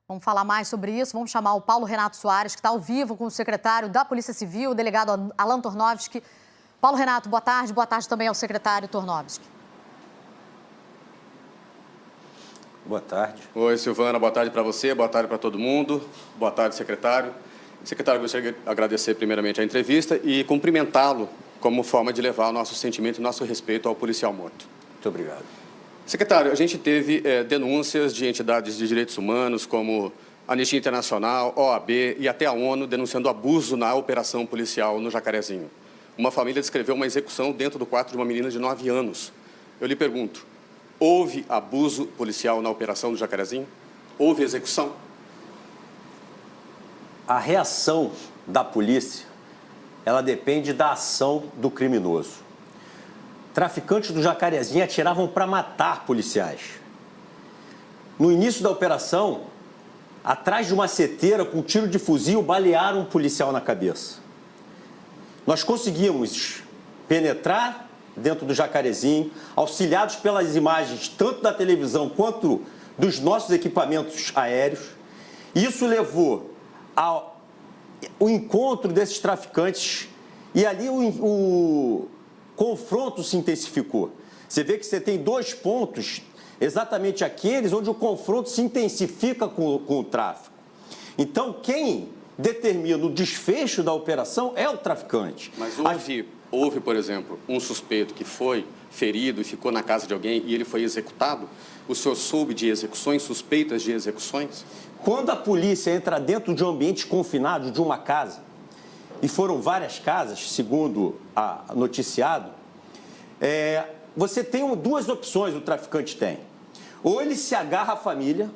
Vamos falar mais sobre isso. Vamos chamar o Paulo Renato Soares, que está ao vivo com o secretário da Polícia Civil, o delegado Alan Tornovski. Paulo Renato, boa tarde. Boa tarde também ao secretário Tornovski. Boa tarde. Oi, Silvana. Boa tarde para você, boa tarde para todo mundo. Boa tarde, secretário. Secretário, gostaria de agradecer primeiramente a entrevista e cumprimentá-lo como forma de levar o nosso sentimento e nosso respeito ao policial morto. Muito obrigado. Secretário, a gente teve denúncias de entidades de direitos humanos como Anistia Internacional, OAB e até a ONU denunciando abuso na operação policial no Jacarezinho. Uma família descreveu uma execução dentro do quarto de uma menina de 9 anos. Eu lhe pergunto, houve abuso policial na operação do Jacarezinho? Houve execução? A reação da polícia, ela depende da ação do criminoso. Traficantes do Jacarezinho atiravam para matar policiais. No início da operação, atrás de uma seteira com tiro de fuzil, balearam um policial na cabeça. Nós conseguimos penetrar dentro do Jacarezinho, auxiliados pelas imagens tanto da televisão quanto dos nossos equipamentos aéreos. Isso levou ao encontro desses traficantes e ali o confronto se intensificou. Você vê que você tem 2 pontos, exatamente aqueles onde o confronto se intensifica com o tráfico. Então, quem determina o desfecho da operação é o traficante. Mas houve, por exemplo, um suspeito que foi ferido e ficou na casa de alguém e ele foi executado? O senhor soube de execuções, suspeitas de execuções? Quando a polícia entra dentro de um ambiente confinado, de uma casa, e foram várias casas, segundo a noticiado, você tem 2 opções o traficante tem. Ou ele se agarra à família,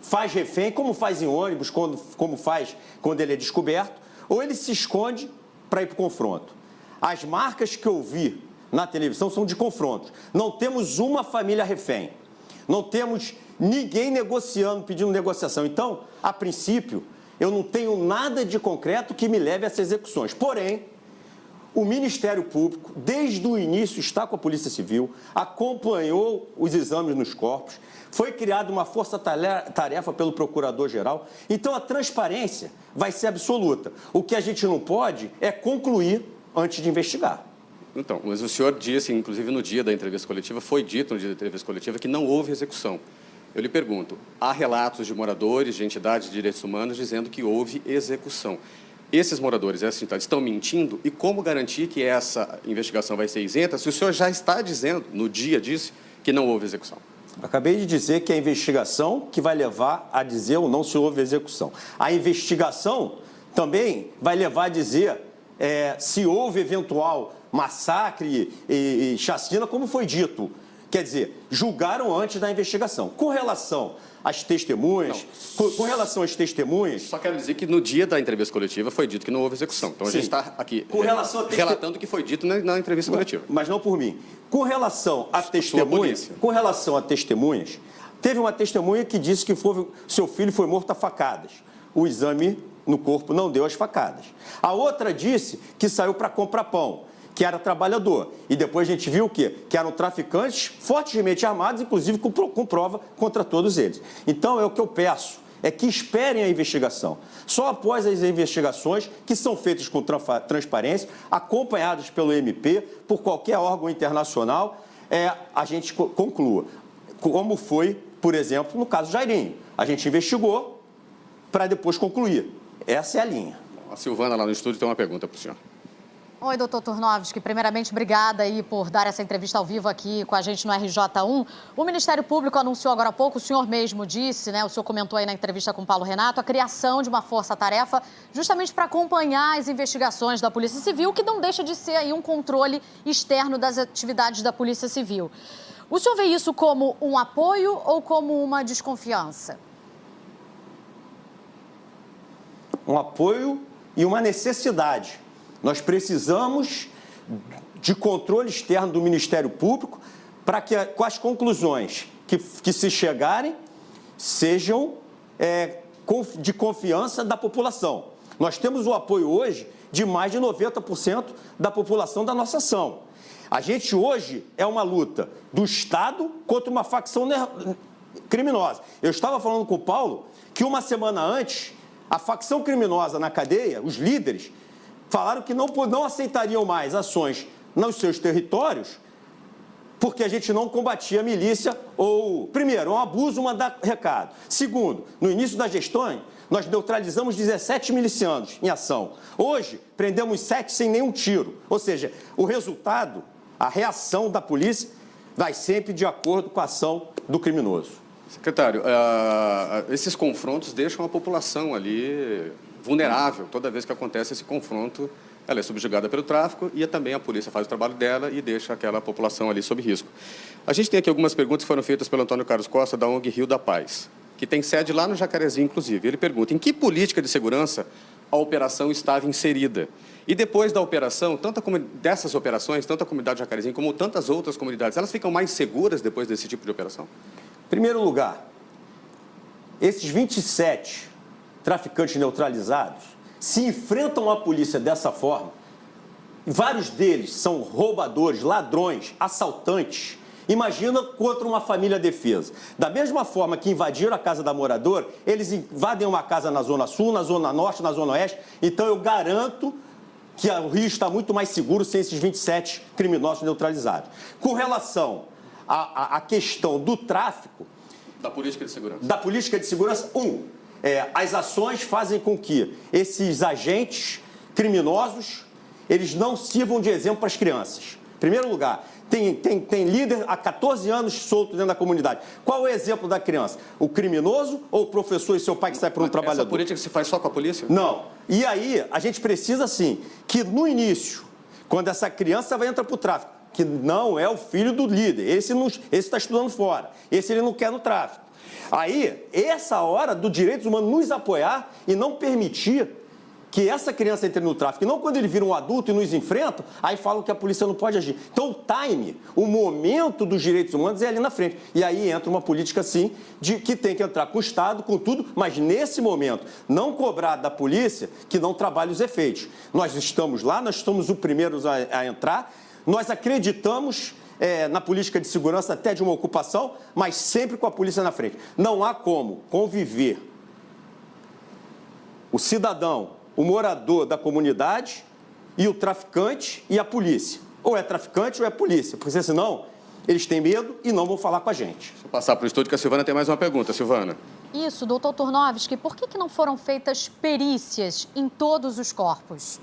faz refém, como faz em ônibus, como faz quando ele é descoberto, ou ele se esconde para ir para o confronto. As marcas que eu vi na televisão são de confrontos. Não temos uma família refém. Não temos ninguém negociando, pedindo negociação. Então, a princípio, eu não tenho nada de concreto que me leve a essas execuções. Porém, o Ministério Público, desde o início, está com a Polícia Civil, acompanhou os exames nos corpos, foi criada uma força-tarefa pelo Procurador-Geral. Então, a transparência vai ser absoluta. O que a gente não pode é concluir antes de investigar. Então, mas o senhor disse, inclusive no dia da entrevista coletiva, foi dito no dia da entrevista coletiva que não houve execução. Eu lhe pergunto, há relatos de moradores, de entidades de direitos humanos, dizendo que houve execução. Esses moradores, essas entidades, estão mentindo? E como garantir que essa investigação vai ser isenta se o senhor já está dizendo, no dia disse, que não houve execução? Acabei de dizer que é a investigação que vai levar a dizer ou não se houve execução. A investigação também vai levar a dizer se houve eventual massacre e chacina, como foi dito. Quer dizer, julgaram antes da investigação. Com relação às testemunhas, com relação às testemunhas... Só quero dizer que no dia da entrevista coletiva foi dito que não houve execução. Então, Sim. A gente está aqui relatando o que foi dito na entrevista coletiva. Mas não por mim. Com relação a testemunhas, teve uma testemunha que disse que seu filho foi morto a facadas. O exame no corpo não deu as facadas. A outra disse que saiu para comprar pão, que era trabalhador. E depois a gente viu o quê? Que eram traficantes fortemente armados, inclusive com prova contra todos eles. Então, o que eu peço é que esperem a investigação. Só após as investigações, que são feitas com transparência, acompanhadas pelo MP, por qualquer órgão internacional, a gente conclua. Como foi, por exemplo, no caso Jairinho. A gente investigou para depois concluir. Essa é a linha. A Silvana, lá no estúdio, tem uma pergunta para o senhor. Oi, doutor Tornovski. Primeiramente, obrigada aí por dar essa entrevista ao vivo aqui com a gente no RJ1. O Ministério Público anunciou agora há pouco, o senhor mesmo disse, né? O senhor comentou aí na entrevista com o Paulo Renato, a criação de uma força-tarefa justamente para acompanhar as investigações da Polícia Civil, que não deixa de ser aí um controle externo das atividades da Polícia Civil. O senhor vê isso como um apoio ou como uma desconfiança? Um apoio e uma necessidade. Nós precisamos de controle externo do Ministério Público para que com as conclusões que se chegarem sejam de confiança da população. Nós temos o apoio hoje de mais de 90% da população da nossa ação. A gente hoje é uma luta do Estado contra uma facção criminosa. Eu estava falando com o Paulo que uma semana antes, a facção criminosa na cadeia, os líderes, falaram que não aceitariam mais ações nos seus territórios porque a gente não combatia a milícia ou, primeiro, um abuso, mandar recado. Segundo, no início da gestão, nós neutralizamos 17 milicianos em ação. Hoje, prendemos 7 sem nenhum tiro. Ou seja, o resultado, a reação da polícia vai sempre de acordo com a ação do criminoso. Secretário, esses confrontos deixam a população ali vulnerável. Toda vez que acontece esse confronto, ela é subjugada pelo tráfico e também a polícia faz o trabalho dela e deixa aquela população ali sob risco. A gente tem aqui algumas perguntas que foram feitas pelo Antônio Carlos Costa, da ONG Rio da Paz, que tem sede lá no Jacarezinho, inclusive. Ele pergunta: em que política de segurança a operação estava inserida? E depois da operação, dessas operações, tanto a comunidade Jacarezinho como tantas outras comunidades, elas ficam mais seguras depois desse tipo de operação? Em primeiro lugar, esses 27 traficantes neutralizados se enfrentam a polícia dessa forma, vários deles são roubadores, ladrões, assaltantes. Imagina contra uma família defesa. Da mesma forma que invadiram a casa da moradora, eles invadem uma casa na Zona Sul, na Zona Norte, na Zona Oeste. Então eu garanto que o Rio está muito mais seguro sem esses 27 criminosos neutralizados. Com relação à questão do tráfico... Da política de segurança. Da política de segurança, as ações fazem com que esses agentes criminosos, eles não sirvam de exemplo para as crianças. Em primeiro lugar, tem líder há 14 anos solto dentro da comunidade. Qual é o exemplo da criança? O criminoso ou o professor e seu pai que sai para um trabalhador? Essa política se faz só com a polícia? Não. E aí, a gente precisa, sim, que no início, quando essa criança vai entrar para o tráfico, que não é o filho do líder, esse está estudando fora, esse ele não quer no tráfico. Aí, essa hora do direitos humanos nos apoiar e não permitir que essa criança entre no tráfico. E não quando ele vira um adulto e nos enfrenta, aí falam que a polícia não pode agir. Então, o time, o momento dos direitos humanos é ali na frente. E aí entra uma política, sim, que tem que entrar com o Estado, com tudo, mas nesse momento, não cobrar da polícia que não trabalhe os efeitos. Nós estamos lá, nós somos os primeiros a entrar, nós acreditamos... na política de segurança até de uma ocupação, mas sempre com a polícia na frente. Não há como conviver o cidadão, o morador da comunidade e o traficante e a polícia. Ou é traficante ou é polícia, porque senão eles têm medo e não vão falar com a gente. Vou passar para o estúdio que a Silvana tem mais uma pergunta. Silvana. Isso, doutor Turnovski, por que não foram feitas perícias em todos os corpos?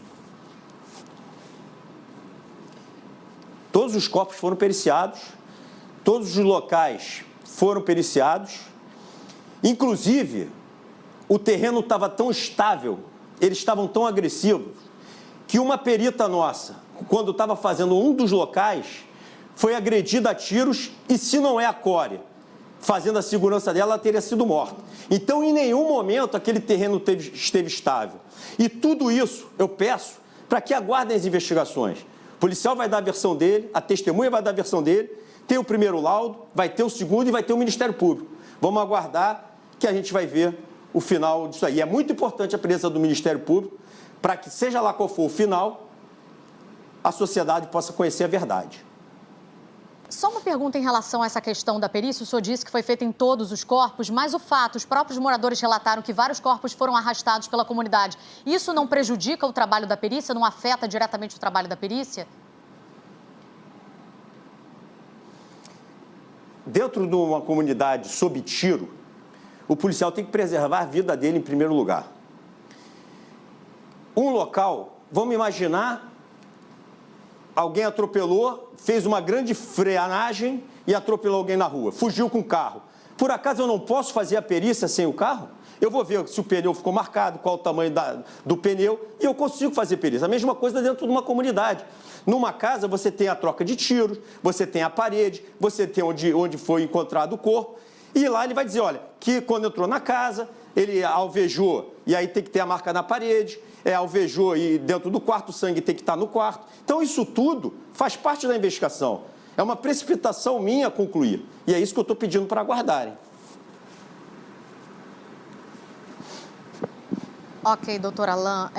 Todos os corpos foram periciados, todos os locais foram periciados. Inclusive, o terreno estava tão estável, eles estavam tão agressivos, que uma perita nossa, quando estava fazendo um dos locais, foi agredida a tiros e, se não é a Core, fazendo a segurança dela, ela teria sido morta. Então, em nenhum momento, aquele terreno esteve estável. E tudo isso, eu peço, para que aguardem as investigações. O policial vai dar a versão dele, a testemunha vai dar a versão dele, tem o primeiro laudo, vai ter o segundo e vai ter o Ministério Público. Vamos aguardar que a gente vai ver o final disso aí. É muito importante a presença do Ministério Público para que, seja lá qual for o final, a sociedade possa conhecer a verdade. Só uma pergunta em relação a essa questão da perícia. O senhor disse que foi feita em todos os corpos, mas o fato, os próprios moradores relataram que vários corpos foram arrastados pela comunidade. Isso não prejudica o trabalho da perícia? Não afeta diretamente o trabalho da perícia? Dentro de uma comunidade sob tiro, o policial tem que preservar a vida dele em primeiro lugar. Um local, vamos imaginar, alguém atropelou, fez uma grande freanagem e atropelou alguém na rua, fugiu com o carro. Por acaso eu não posso fazer a perícia sem o carro? Eu vou ver se o pneu ficou marcado, qual o tamanho do pneu, e eu consigo fazer perícia. A mesma coisa dentro de uma comunidade. Numa casa, você tem a troca de tiros, você tem a parede, você tem onde foi encontrado o corpo, e lá ele vai dizer, olha, que quando entrou na casa, ele alvejou, e aí tem que ter a marca na parede, alvejou e dentro do quarto, o sangue tem que estar no quarto. Então, isso tudo faz parte da investigação. É uma precipitação minha a concluir. E é isso que eu estou pedindo para aguardarem. Ok, doutor Alain.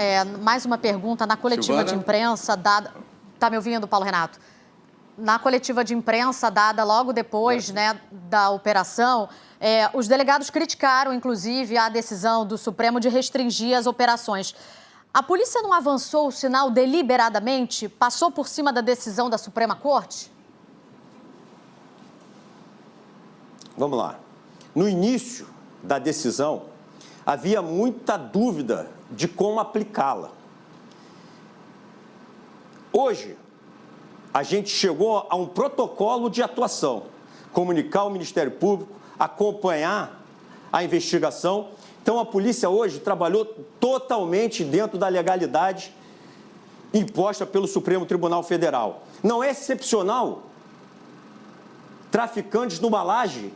Mais uma pergunta. Na coletiva Silvana? de imprensa dada... Está me ouvindo, Paulo Renato? na coletiva de imprensa dada logo depois, né, da operação, os delegados criticaram, inclusive, a decisão do Supremo de restringir as operações. A polícia não avançou o sinal deliberadamente? Passou por cima da decisão da Suprema Corte? Vamos lá. No início da decisão, havia muita dúvida de como aplicá-la. Hoje, a gente chegou a um protocolo de atuação, comunicar ao Ministério Público, acompanhar a investigação. Então, a polícia hoje trabalhou totalmente dentro da legalidade imposta pelo Supremo Tribunal Federal. Não é excepcional traficantes numa laje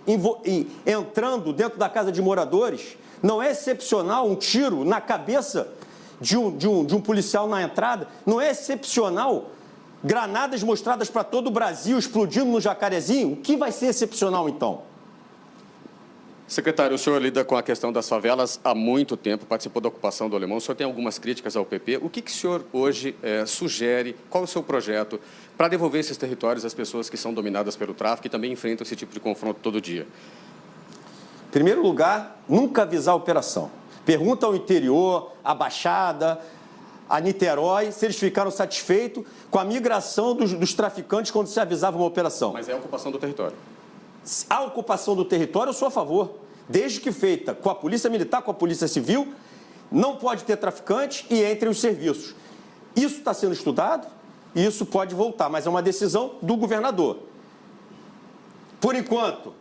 entrando dentro da casa de moradores. Não é excepcional um tiro na cabeça de um policial na entrada. Não é excepcional granadas mostradas para todo o Brasil explodindo no Jacarezinho. O que vai ser excepcional, então? Secretário, o senhor lida com a questão das favelas há muito tempo, participou da ocupação do Alemão, o senhor tem algumas críticas ao PP. O que o senhor hoje sugere, qual é o seu projeto para devolver esses territórios às pessoas que são dominadas pelo tráfico e também enfrentam esse tipo de confronto todo dia? Em primeiro lugar, nunca avisar a operação. Pergunta ao interior, à Baixada, a Niterói, se eles ficaram satisfeitos com a migração dos traficantes quando se avisava uma operação. Mas é a ocupação do território. A ocupação do território, eu sou a favor. Desde que feita com a Polícia Militar, com a Polícia Civil, não pode ter traficante e entre os serviços. Isso está sendo estudado e isso pode voltar, mas é uma decisão do governador. Por enquanto,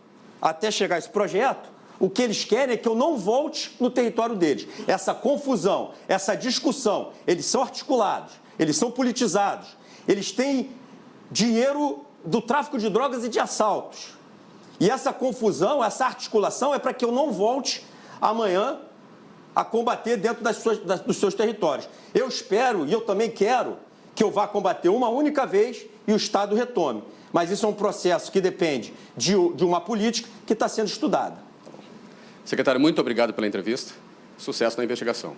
até chegar esse projeto, o que eles querem é que eu não volte no território deles. Essa confusão, essa discussão, eles são articulados, eles são politizados, eles têm dinheiro do tráfico de drogas e de assaltos. E essa confusão, essa articulação é para que eu não volte amanhã a combater dentro dos seus territórios. Eu espero e eu também quero que eu vá combater uma única vez e o Estado retome. Mas isso é um processo que depende de uma política que está sendo estudada. Secretário, muito obrigado pela entrevista. Sucesso na investigação.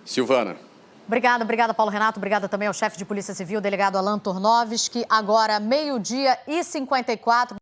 Silvana. Obrigada, Paulo Renato. Obrigada também ao chefe de Polícia Civil, delegado Alan Tornovski. Agora, 12h54.